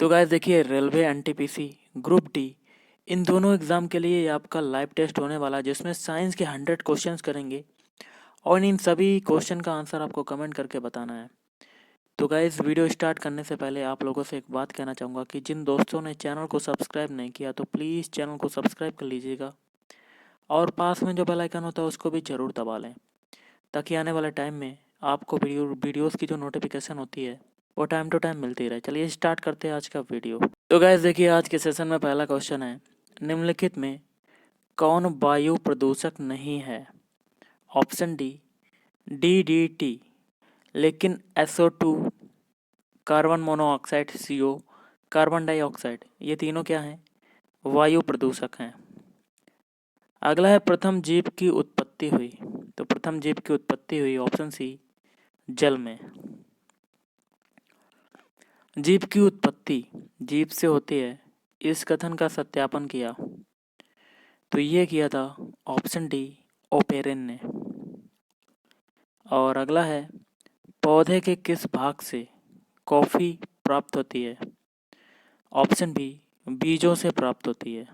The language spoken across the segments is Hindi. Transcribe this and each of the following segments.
तो गाइस देखिए, रेलवे एनटीपीसी ग्रुप डी इन दोनों एग्ज़ाम के लिए ये आपका लाइव टेस्ट होने वाला है, जिसमें साइंस के 100 क्वेश्चंस करेंगे और इन सभी क्वेश्चन का आंसर आपको कमेंट करके बताना है। तो गाइस, वीडियो स्टार्ट करने से पहले आप लोगों से एक बात कहना चाहूँगा कि जिन दोस्तों ने चैनल को सब्सक्राइब नहीं किया तो प्लीज़ चैनल को सब्सक्राइब कर लीजिएगा और पास में जो बेल आइकन होता है उसको भी ज़रूर दबा लें, ताकि आने वाले टाइम में आपको वीडियोज़ की जो नोटिफिकेशन होती है वो टाइम टू टाइम मिलती रहे। चलिए स्टार्ट करते हैं आज का वीडियो। तो गाइस देखिए, आज के सेशन में पहला क्वेश्चन है, निम्नलिखित में कौन वायु प्रदूषक नहीं है? ऑप्शन डी DDT, लेकिन SO2, carbon monoxide CO, carbon dioxide, ये तीनों क्या हैं? वायु प्रदूषक हैं। अगला है, प्रथम जीव की उत्पत्ति हुई। तो प्रथम जीव की उत्पत्ति हुई ऑप्शन सी, जल में। जीव की उत्पत्ति जीव से होती है, इस कथन का सत्यापन किया तो ये किया था ऑप्शन डी, ओपेरिन ने। और अगला है, पौधे के किस भाग से कॉफ़ी प्राप्त होती है? ऑप्शन बी, बीजों से प्राप्त होती है।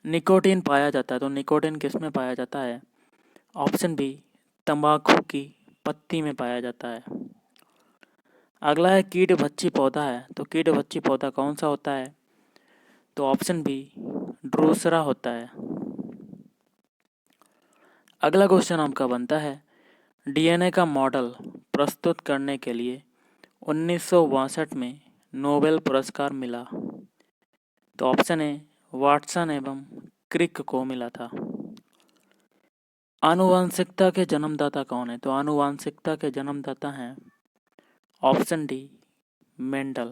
निकोटीन पाया जाता है, तो निकोटीन किस में पाया जाता है? ऑप्शन बी, तंबाकू की पत्ती में पाया जाता है। अगला है, कीट भक्षी पौधा है, तो कीट भक्षी पौधा कौन सा होता है? तो ऑप्शन बी, ड्रोसरा होता है। अगला क्वेश्चन आपका बनता है, डीएनए का मॉडल प्रस्तुत करने के लिए 1962 में नोबेल पुरस्कार मिला। तो ऑप्शन ए, वाटसन एवं क्रिक को मिला था। आनुवांशिकता के जन्मदाता कौन है? तो आनुवांशिकता के जन्मदाता हैं ऑप्शन डी, मेंडल।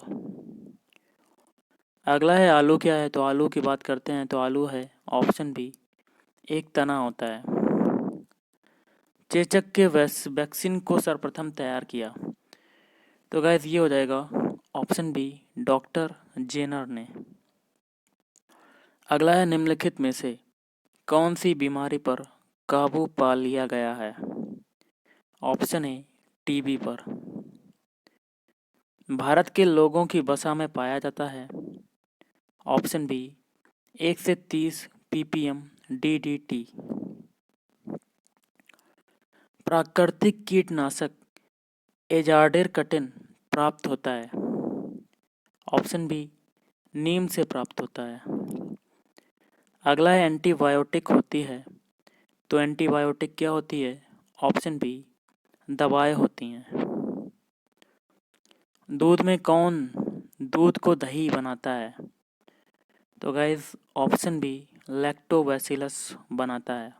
अगला है, आलू क्या है? तो आलू की बात करते हैं तो आलू है ऑप्शन बी, एक तना होता है। चेचक के वैक्सीन को सर्वप्रथम तैयार किया। तो गाइस ये हो जाएगा ऑप्शन बी, डॉक्टर जेनर ने। अगला है, निम्नलिखित में से कौन सी बीमारी पर काबू पा लिया गया है? ऑप्शन ए, टीबी पर। भारत के लोगों की वसा में पाया जाता है। ऑप्शन बी, 1 से 30 ppm DDT। प्राकृतिक कीटनाशक एजाडिरकटिन प्राप्त होता है। ऑप्शन बी, नीम से प्राप्त होता है। अगला है, एंटीबायोटिक होती है, तो एंटीबायोटिक क्या होती है? ऑप्शन बी, दवाएं होती हैं। दूध में कौन दूध को दही बनाता है? तो गाइस ऑप्शन बी, लैक्टोबैसिलस बनाता है।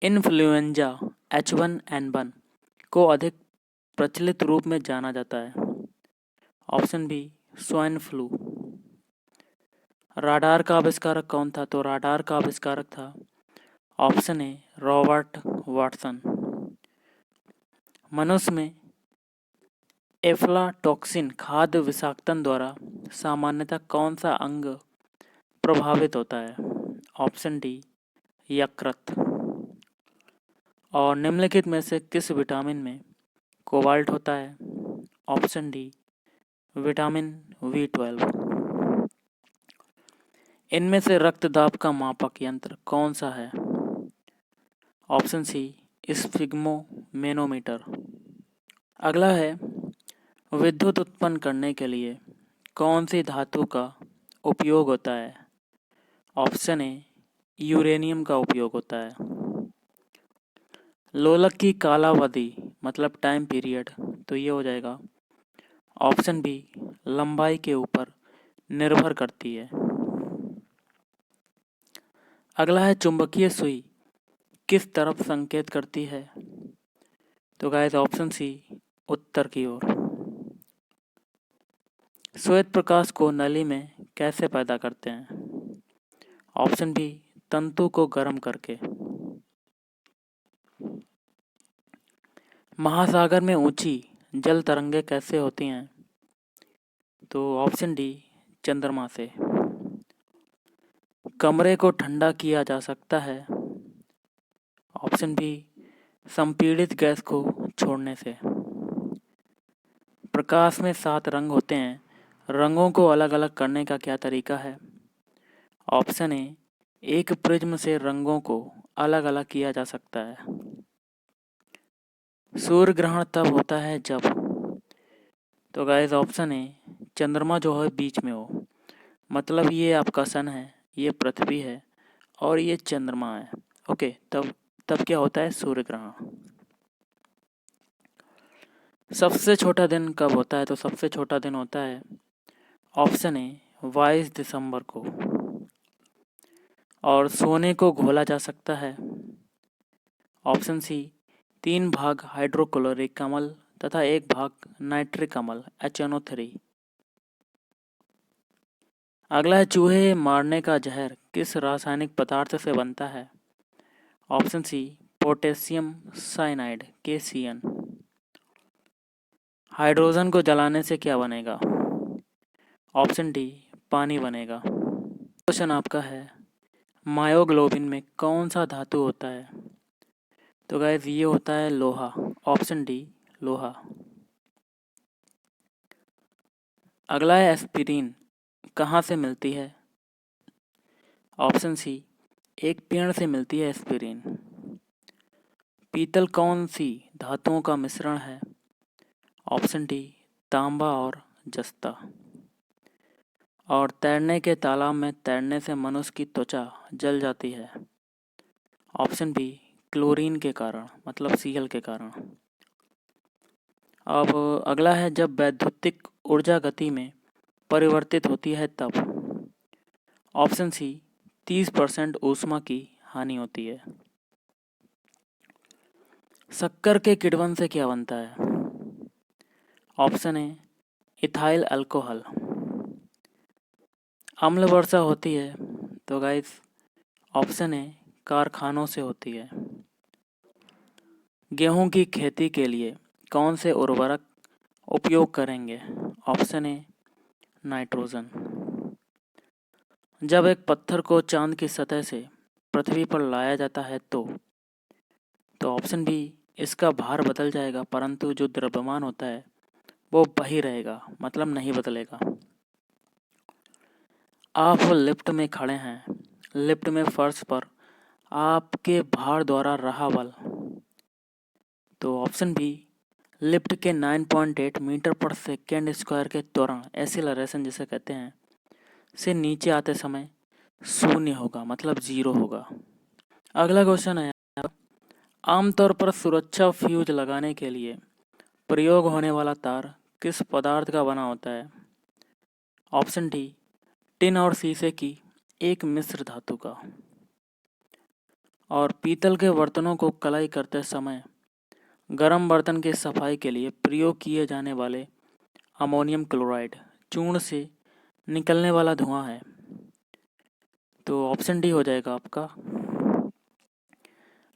इन्फ्लुएंजा H1N1 को अधिक प्रचलित रूप में जाना जाता है। Option B, swine flu. Radar का आविष्कारक कौन था? तो राडार का आविष्कारक था ऑप्शन ए, रॉबर्ट वाटसन। मनुष्य में एफ्लाटॉक्सिन खाद्य विषाक्तन द्वारा सामान्यतः कौन सा अंग प्रभावित होता है? ऑप्शन डी, यकृत। और निम्नलिखित में से किस विटामिन में कोबाल्ट होता है? Option D, vitamin B12। इनमें से रक्तदाब का मापक यंत्र कौन सा है? Option C, sphygmomanometer. अगला है, विद्युत उत्पन्न करने के लिए कौन सी धातु का उपयोग होता है? ऑप्शन ए, यूरेनियम का उपयोग होता है। लोलक की कालावधि मतलब टाइम पीरियड, तो ये हो जाएगा ऑप्शन बी, लंबाई के ऊपर निर्भर करती है। अगला है, चुंबकीय सुई किस तरफ संकेत करती है? तो गाइस ऑप्शन सी, उत्तर की ओर। श्वेत प्रकाश को नली में कैसे पैदा करते हैं? ऑप्शन बी, तंतु को गर्म करके। महासागर में ऊंची जल तरंगे कैसे होती हैं? तो ऑप्शन डी, चंद्रमा से। कमरे को ठंडा किया जा सकता है। ऑप्शन बी, संपीड़ित गैस को छोड़ने से। प्रकाश में 7 रंग होते हैं, रंगों को अलग अलग करने का क्या तरीका है? ऑप्शन ए, एक प्रिज्म से रंगों को अलग अलग किया जा सकता है। सूर्य ग्रहण तब होता है जब, तो गाइस ऑप्शन ए, चंद्रमा जो है बीच में हो, मतलब ये आपका सन है, ये पृथ्वी है और ये चंद्रमा है। ओके, तब क्या होता है? सूर्य ग्रहण। सबसे छोटा दिन कब होता है? तो सबसे छोटा दिन होता है ऑप्शन ए, 22 दिसंबर को। और सोने को घोला जा सकता है। ऑप्शन सी, 3 भाग हाइड्रोक्लोरिक अम्ल तथा 1 भाग नाइट्रिक अम्ल HNO3। अगला है, चूहे मारने का जहर किस रासायनिक पदार्थ से बनता है? Option C, potassium cyanide KCN। Hydrogen को जलाने से क्या बनेगा? ऑप्शन डी, पानी बनेगा। क्वेश्चन आपका है, मायोग्लोबिन में कौन सा धातु होता है? तो गाइस ये होता है लोहा। ऑप्शन डी, लोहा। अगला है, एस्पिरिन कहाँ से मिलती है? ऑप्शन सी, एक पेड़ से मिलती है एस्पिरिन। पीतल कौन सी धातुओं का मिश्रण है? ऑप्शन डी, तांबा और जस्ता। और तैरने के तालाब में तैरने से मनुष्य की त्वचा जल जाती है। ऑप्शन बी, क्लोरीन के कारण, मतलब Cl के कारण। अब अगला है, जब वैद्युतिक ऊर्जा गति में परिवर्तित होती है तब। ऑप्शन सी, 30% ऊष्मा की हानि होती है। शक्कर के किण्वन से क्या बनता है? Option A, ethyl alcohol. अम्ल वर्षा होती है, तो गाइस ऑप्शन ए, कारखानों से होती है। गेहूं की खेती के लिए कौन से उर्वरक उपयोग करेंगे? Option A, nitrogen. जब एक पत्थर को चांद की सतह से पृथ्वी पर लाया जाता है तो ऑप्शन बी, इसका भार बदल जाएगा परंतु जो द्रव्यमान होता है वो वही रहेगा, मतलब नहीं बदलेगा। आप लिफ्ट में खड़े हैं, लिफ्ट में फर्श पर आपके भार द्वारा रहा बल, तो ऑप्शन बी, लिफ्ट के 9.8 मीटर पर सेकेंड स्क्वायर के त्वरण, एक्सीलरेशन जिसे कहते हैं, से नीचे आते समय 0 होगा, मतलब 0 होगा। अगला क्वेश्चन है, आमतौर पर सुरक्षा फ्यूज लगाने के लिए प्रयोग होने वाला तार किस पदार्थ का बना होता है? ऑप्शन डी, टिन और शीशे की एक मिश्र धातु का। और पीतल के बर्तनों को कलाई करते समय गर्म बर्तन की सफाई के लिए प्रयोग किए जाने वाले अमोनियम क्लोराइड चूर्ण से निकलने वाला धुआं है, तो ऑप्शन डी हो जाएगा आपका,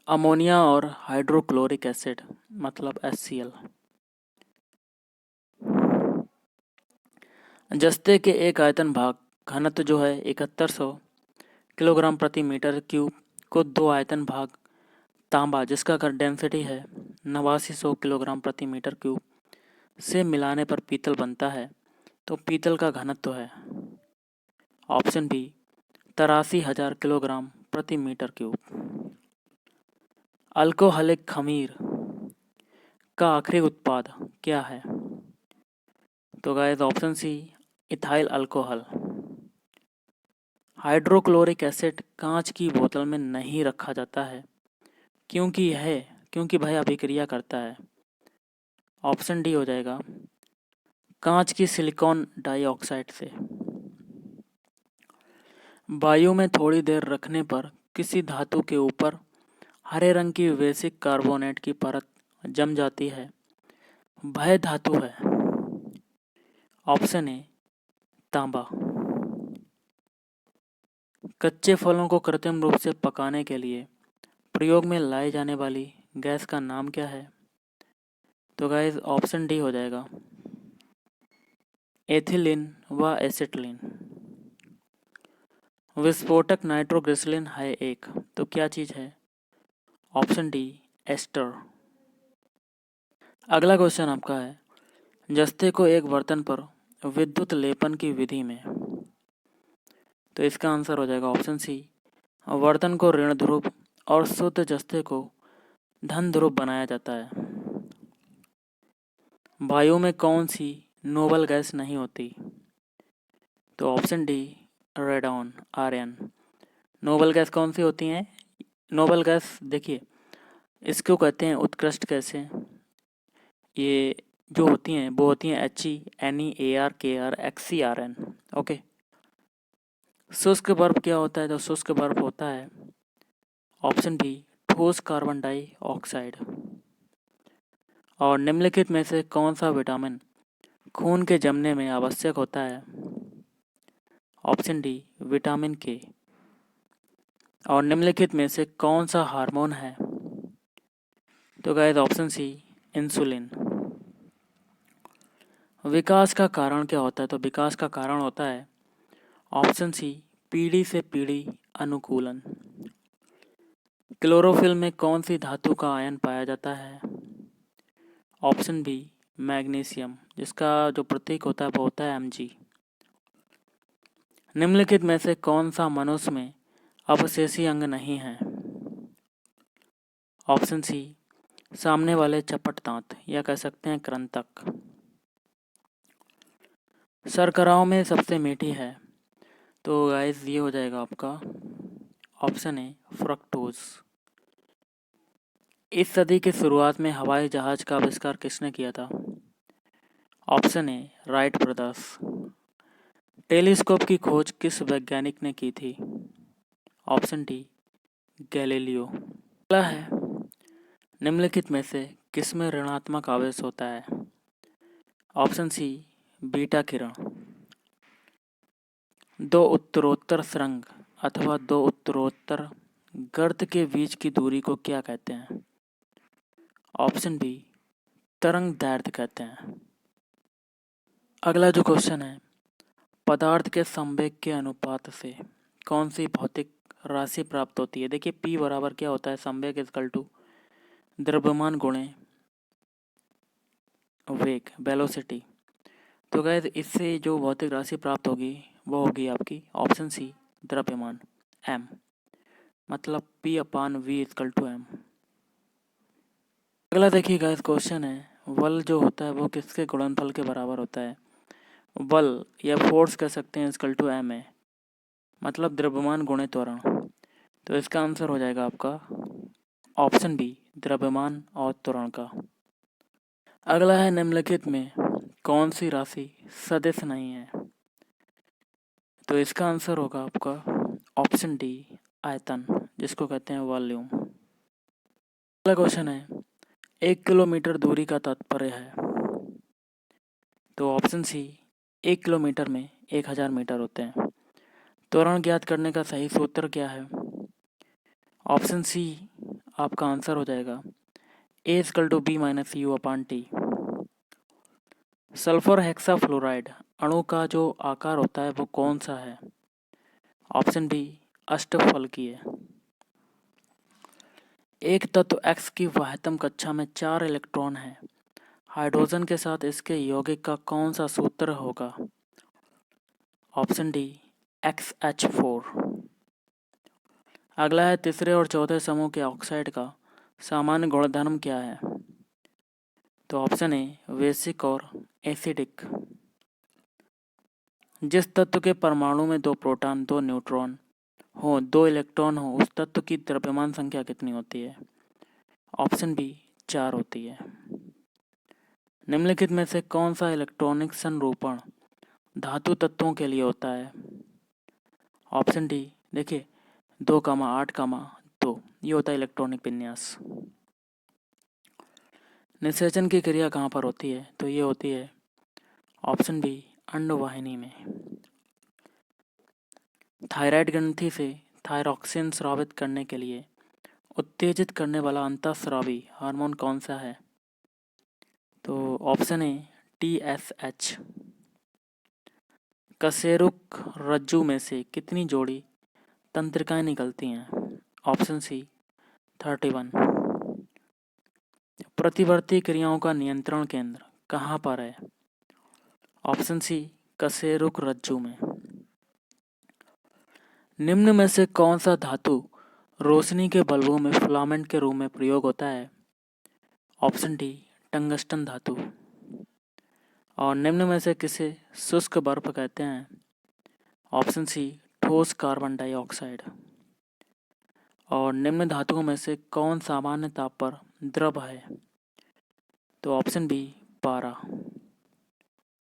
अमोनिया और हाइड्रोक्लोरिक एसिड, मतलब HCl। जस्ते के एक आयतन भाग घनत्व जो है 7100 किलोग्राम प्रति मीटर क्यूब को 2 आयतन भाग तांबा, जिसका डेंसिटी है 8900 किलोग्राम प्रति मीटर क्यूब से मिलाने पर पीतल बनता है, तो पीतल का घनत्व है ऑप्शन बी, 83,000 किलोग्राम प्रति मीटर क्यूब। अल्कोहलिक खमीर का आखिरी उत्पाद क्या है? तो guys option C, ethyl alcohol. Hydrochloric acid कांच की बोतल में नहीं रखा जाता है, क्योंकि वह अभिक्रिया करता है। ऑप्शन डी हो जाएगा, कांच की सिलिकॉन डाइऑक्साइड से। वायु में थोड़ी देर रखने पर किसी धातु के ऊपर हरे रंग की बेसिक कार्बोनेट की परत जम जाती है, वह धातु है ऑप्शन ए, तांबा। कच्चे फलों को कृत्रिम रूप से पकाने के लिए प्रयोग में लाई जाने वाली गैस का नाम क्या है? तो गाइस ऑप्शन डी हो जाएगा, एथिलीन व एसिटिलीन। विस्फोटक नाइट्रोग्लिसरीन है एक, तो क्या चीज़ है? Option D, ester. अगला क्वेश्चन आपका है, जस्ते को एक बर्तन पर विद्युत लेपन की विधि में। तो इसका आंसर हो जाएगा ऑप्शन सी, बर्तन को ऋण ध्रुव और शुद्ध जस्ते को धन ध्रुव बनाया जाता है। वायु में कौन सी नोबल गैस नहीं होती? तो ऑप्शन डी, रेडॉन, आर्यन। नोबल गैस कौन सी होती हैं? नोबल गैस देखिए, इसको कहते हैं उत्कृष्ट गैसें। ये जो होती हैं वो होती हैं HENEARKRXCRN। ओके। शुष्क बर्फ क्या होता है? तो शुष्क बर्फ होता है ऑप्शन बी, ठोस कार्बन डाइऑक्साइड। और निम्नलिखित में से कौन सा विटामिन खून के जमने में आवश्यक होता है? ऑप्शन डी, विटामिन के। और निम्नलिखित में से कौन सा हार्मोन है? तो गाइस ऑप्शन सी, इंसुलिन। विकास का कारण क्या होता है? तो विकास का कारण होता है ऑप्शन सी, पीढ़ी से पीढ़ी अनुकूलन। क्लोरोफिल में कौन सी धातु का आयन पाया जाता है? ऑप्शन बी, मैग्नीशियम, जिसका जो प्रतीक होता है वो होता है Mg। निम्नलिखित में से कौन सा मनुष्य में अवशेषी अंग नहीं है? ऑप्शन सी, सामने वाले चपट दांत या कह सकते हैं कृंतक। शर्कराओं में सबसे मीठी है? तो गाइस ये हो जाएगा आपका ऑप्शन ए, फ्रक्टोज। इस सदी की शुरुआत में हवाई जहाज का आविष्कार किसने किया था? Option A, Wright brothers. Telescope की खोज किस वैज्ञानिक ने की थी? Option D, Galileo. अगला है, निम्नलिखित में से किसमें ऋणात्मक आवेश होता है? ऑप्शन सी, बीटा किरण। दो उत्तरोत्तर सुरंग अथवा दो उत्तरोत्तर गर्त के बीच की दूरी को क्या कहते हैं? ऑप्शन बी, तरंग दैर्ध्य कहते हैं। अगला जो क्वेश्चन है, पदार्थ के संवेग के अनुपात से कौन सी भौतिक राशि प्राप्त होती है? देखिए P बराबर क्या होता है, संवेग इक्वल टू द्रव्यमान गुणे वेग, वेलोसिटी। तो गैस इससे जो भौतिक राशि प्राप्त होगी वो होगी आपकी ऑप्शन सी, द्रव्यमान, m। मतलब P/V इक्वल टू m। अगला देखिए गैस क्वेश्चन है, बल जो होता है वो किसके गुणनफल के बराबर होता है? बल या फोर्स कह सकते हैं इक्वल टू m है, मतलब द्रव्यमान गुणे त्वरण। तो इसका आंसर हो जाएगा आपका ऑप्शन बी, द्रव्यमान और त्वरण का। अगला है, निम्नलिखित में कौन सी राशि सदिश नहीं है? तो इसका आंसर होगा आपका ऑप्शन डी, आयतन, जिसको कहते हैं वॉल्यूम। अगला क्वेश्चन है, 1 किलोमीटर दूरी का तात्पर्य है? तो ऑप्शन सी, 1 किलोमीटर में 1000 मीटर होते हैं। त्वरण ज्ञात करने का सही सूत्र क्या है? ऑप्शन सी आपका आंसर हो जाएगा A=B-U/T। सल्फर हेक्साफ्लोराइड अणु का जो आकार होता है वो कौन सा है? ऑप्शन बी, अष्टफलकीय। एक तत्व X की वाह्यतम कक्षा में 4 इलेक्ट्रॉन हैं। हाइड्रोजन के साथ इसके यौगिक का कौन सा सूत्र होगा? Option D, XH4। अगला है, तीसरे और चौथे समूह के ऑक्साइड का सामान्य गुणधर्म क्या है? तो ऑप्शन ए, बेसिक और एसिडिक। जिस तत्व के परमाणु में 2 प्रोटॉन 2 न्यूट्रॉन हो 2 इलेक्ट्रॉन हो उस तत्व की द्रव्यमान संख्या कितनी होती है? ऑप्शन बी, 4 होती है। निम्नलिखित में से कौन सा इलेक्ट्रॉनिक संरूपण धातु तत्वों के लिए होता है? ऑप्शन डी, देखिए 2,8,2 ये होता है इलेक्ट्रॉनिक विन्यास। निषेचन की क्रिया कहाँ पर होती है? तो ये होती है ऑप्शन बी, अंडवाहिनी में। थायराइड ग्रंथि से थायरॉक्सिन स्रावित करने के लिए उत्तेजित करने वाला अंतःस्रावी हार्मोन कौन सा है? तो ऑप्शन ए, TSH। कशेरुक रज्जु में से कितनी जोड़ी तंत्रिकाएं निकलती हैं? Option C, 31। प्रतिवर्ती क्रियाओं का नियंत्रण केंद्र कहाँ पर है? ऑप्शन सी कशेरुक रज्जु में। निम्न में से कौन सा धातु रोशनी के बल्बों में फिलामेंट के रूप में प्रयोग होता है? ऑप्शन डी टंगस्टन धातु। और निम्न में से किसे शुष्क बर्फ कहते हैं? ऑप्शन सी ठोस कार्बन डाइऑक्साइड। और निम्न धातुओं में से कौन सामान्य ताप पर द्रव है? तो ऑप्शन बी पारा।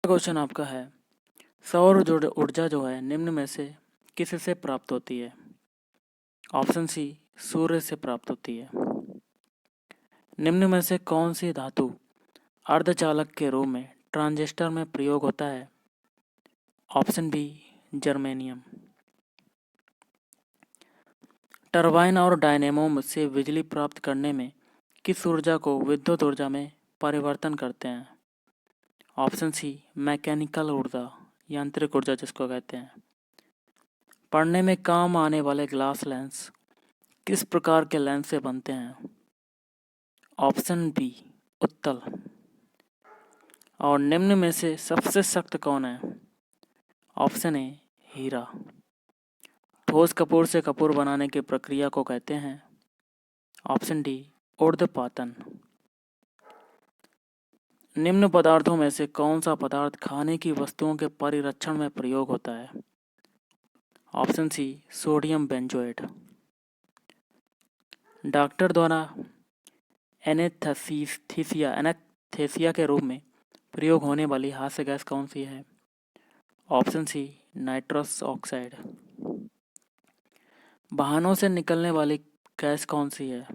क्वेश्चन आपका है, सौर ऊर्जा जो है निम्न में से किससे प्राप्त होती है? ऑप्शन सी सूर्य से प्राप्त होती है। निम्न में से कौन सी धातु अर्धचालक के रूप में ट्रांजिस्टर में प्रयोग होता है? Option B germanium. टरबाइन और डायनेमो से बिजली प्राप्त करने में किस ऊर्जा को विद्युत ऊर्जा में परिवर्तन करते हैं? ऑप्शन सी मैकेनिकल ऊर्जा, यांत्रिक ऊर्जा जिसको कहते हैं। पढ़ने में काम आने वाले ग्लास लेंस किस प्रकार के लेंस से बनते हैं? ऑप्शन बी उत्तल। और निम्न में से सबसे सख्त कौन है? ऑप्शन ए हीरा। ठोस कपूर से कपूर बनाने की प्रक्रिया को कहते हैं? ऑप्शन डी ऊर्ध्वपातन। निम्न पदार्थों में से कौन सा पदार्थ खाने की वस्तुओं के परिरक्षण में प्रयोग होता है? Option C sodium benzoate. Doctor द्वारा एनेस्थीसिया के रूप में प्रयोग होने वाली हास्य गैस कौन सी है? Option C nitrous oxide. वाहनों से निकलने वाली गैस कौन सी है?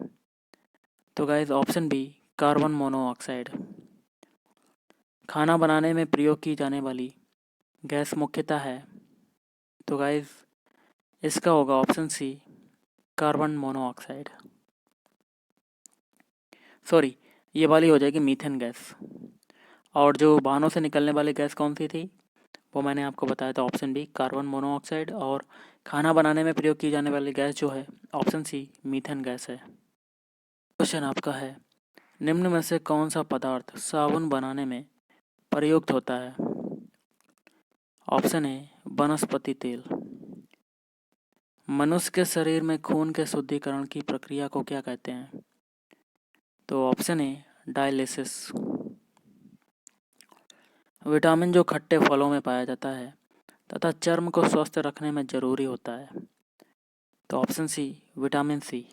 तो guys option B carbon monoxide. खाना बनाने में प्रयोग की जाने वाली गैस मुख्यतः है? तो गाइस इसका होगा option C carbon monoxide. Sorry, ये वाली हो जाएगी मीथेन गैस। और जो वाहनों से निकलने वाली गैस कौन सी थी वो मैंने आपको बताया था, ऑप्शन बी कार्बन मोनोऑक्साइड। और खाना बनाने में प्रयोग की जाने वाली गैस जो है ऑप्शन सी मीथेन गैस है। क्वेश्चन आपका है, निम्न में से कौन सा पदार्थ साबुन बनाने में प्रयुक्त होता है? ऑप्शन ए वनस्पति तेल। मनुष्य के शरीर में खून के शुद्धिकरण की प्रक्रिया को क्या कहते हैं? तो ऑप्शन ए डायलिसिस। विटामिन जो खट्टे फलों में पाया जाता है तथा चर्म को स्वस्थ रखने में जरूरी होता है? तो ऑप्शन सी विटामिन सी।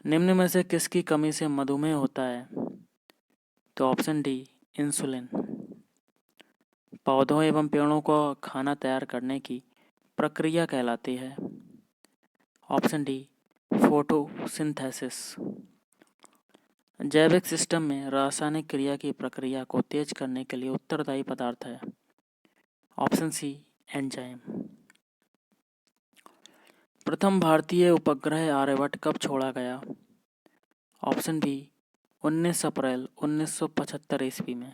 निम्न में से किसकी कमी से मधुमेह होता है? तो ऑप्शन डी इंसुलिन। पौधों एवं पेड़ों को खाना तैयार करने की प्रक्रिया कहलाती है? Option D photosynthesis. जैविक सिस्टम में रासायनिक क्रिया की प्रक्रिया को तेज करने के लिए उत्तरदायी पदार्थ है? Option C enzyme. प्रथम भारतीय उपग्रह आर्यभट्ट कब छोड़ा गया? ऑप्शन बी 19 अप्रैल 1975 ईस्वी में।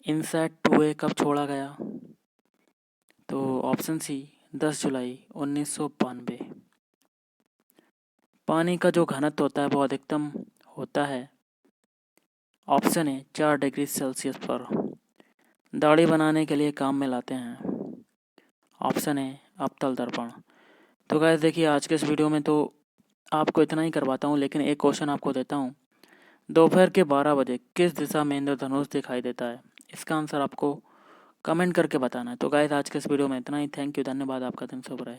इनसैट 2A कब छोड़ा गया? तो ऑप्शन सी 10 जुलाई 1992। पानी का जो घनत्व होता है वो अधिकतम होता है? ऑप्शन ए 4 डिग्री सेल्सियस पर। दाढ़ी बनाने के लिए काम में लाते हैं? ऑप्शन ए अवतल दर्पण। तो गाइस देखिए, आज के इस वीडियो में तो आपको इतना ही करवाता हूँ, लेकिन एक क्वेश्चन आपको देता हूँ। दोपहर के 12 बजे किस दिशा में इंद्रधनुष दिखाई देता है? इसका आंसर आपको कमेंट करके बताना है। तो गाइस आज के इस वीडियो में इतना ही। थैंक यू, धन्यवाद। आपका दिन शुभ रहे।